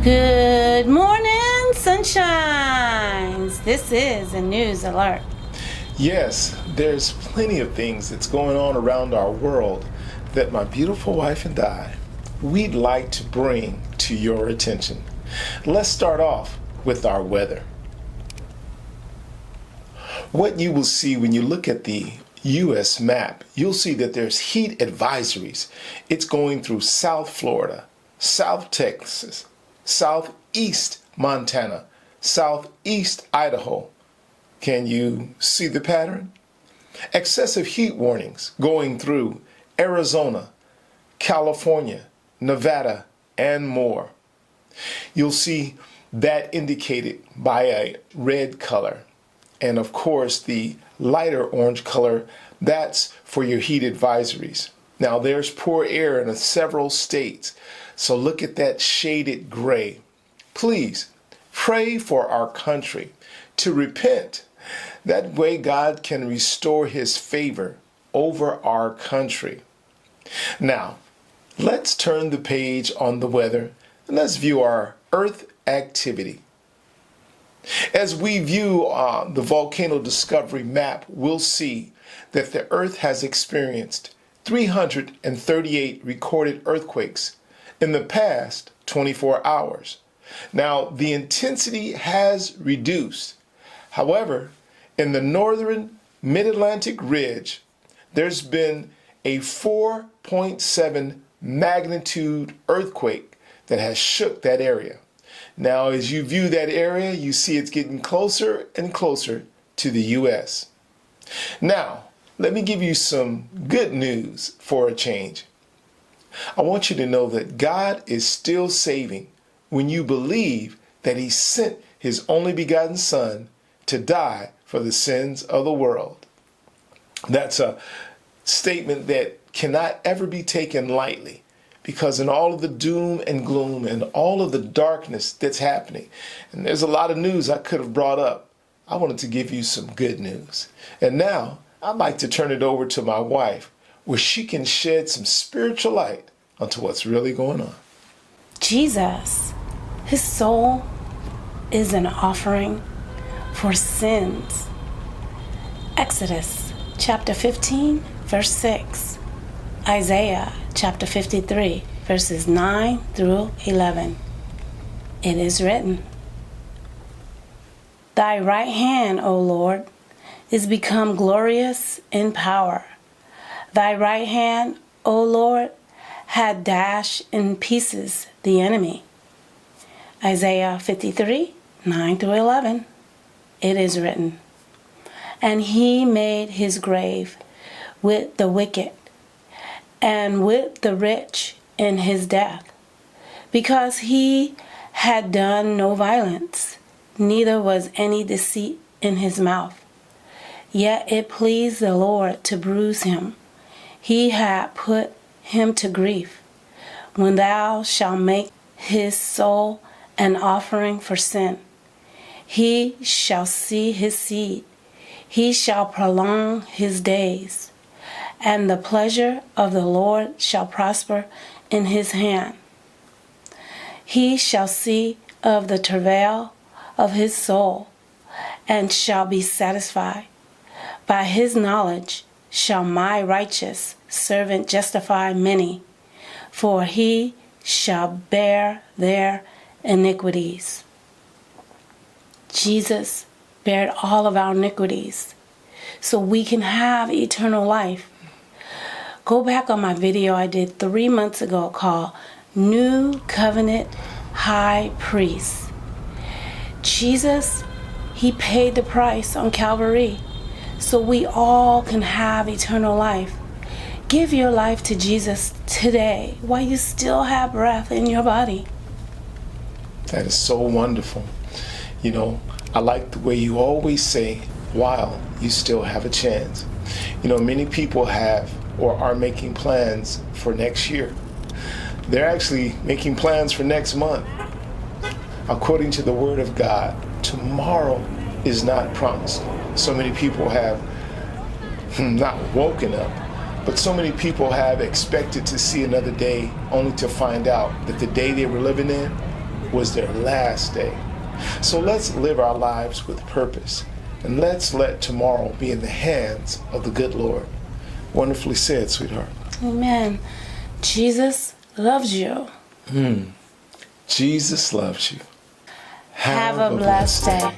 Good morning, sunshines. This is a news alert. Yes, there's plenty of things that's going on around our world that my beautiful wife and we'd like to bring to your attention. Let's start off with our weather. What you will see when you look at the U.S. map, you'll see that there's heat advisories. It's going through South Florida, South Texas, Southeast Montana, Southeast Idaho. Can you see the pattern? Excessive heat warnings going through Arizona, California, Nevada, and more. You'll see that indicated by a red color. And of course, the lighter orange color, that's for your heat advisories. Now, there's poor air in several states, so look at that shaded gray. Please pray for our country to repent. That way God can restore his favor over our country. Now, let's turn the page on the weather and let's view our Earth activity. As we view the volcano discovery map, we'll see that the Earth has experienced 338 recorded earthquakes in the past 24 hours. Now, the intensity has reduced. However, in the northern mid-Atlantic ridge, there's been a 4.7 magnitude earthquake that has shook that area. Now, as you view that area, you see it's getting closer and closer to the U.S. Now, let me give you some good news for a change. I want you to know that God is still saving when you believe that he sent his only begotten Son to die for the sins of the world. That's a statement that cannot ever be taken lightly, because in all of the doom and gloom and all of the darkness that's happening, and there's a lot of news I could have brought up, I wanted to give you some good news. And now I'd like to turn it over to my wife, where she can shed some spiritual light onto what's really going on. Jesus, his soul is an offering for sins. Exodus chapter 15, verse 6. Isaiah chapter 53, verses 9 through 11. It is written, Thy right hand, O Lord, is become glorious in power. Thy right hand, O Lord, had dashed in pieces the enemy. Isaiah 53, 9 through 11. It is written, And he made his grave with the wicked and with the rich in his death, because he had done no violence, neither was any deceit in his mouth. Yet it pleased the Lord to bruise him. He had put him to grief. When thou shalt make his soul an offering for sin, he shall see his seed. He shall prolong his days, and the pleasure of the Lord shall prosper in his hand. He shall see of the travail of his soul, and shall be satisfied. By his knowledge shall my righteous servant justify many, for he shall bear their iniquities. Jesus bared all of our iniquities so we can have eternal life. Go back on my video I did 3 months ago called New Covenant High Priest. Jesus, he paid the price on Calvary so we all can have eternal life. Give your life to Jesus today while you still have breath in your body. That is so wonderful. You know, I like the way you always say, while you still have a chance. You know, many people have or are making plans for next year. They're actually making plans for next month. According to the Word of God, tomorrow is not promised. So many people have not woken up, but so many people have expected to see another day only to find out that the day they were living in was their last day. So let's live our lives with purpose, and let's let tomorrow be in the hands of the good Lord. Wonderfully said, sweetheart. Amen. Jesus loves you. Jesus loves you. Have a blessed day.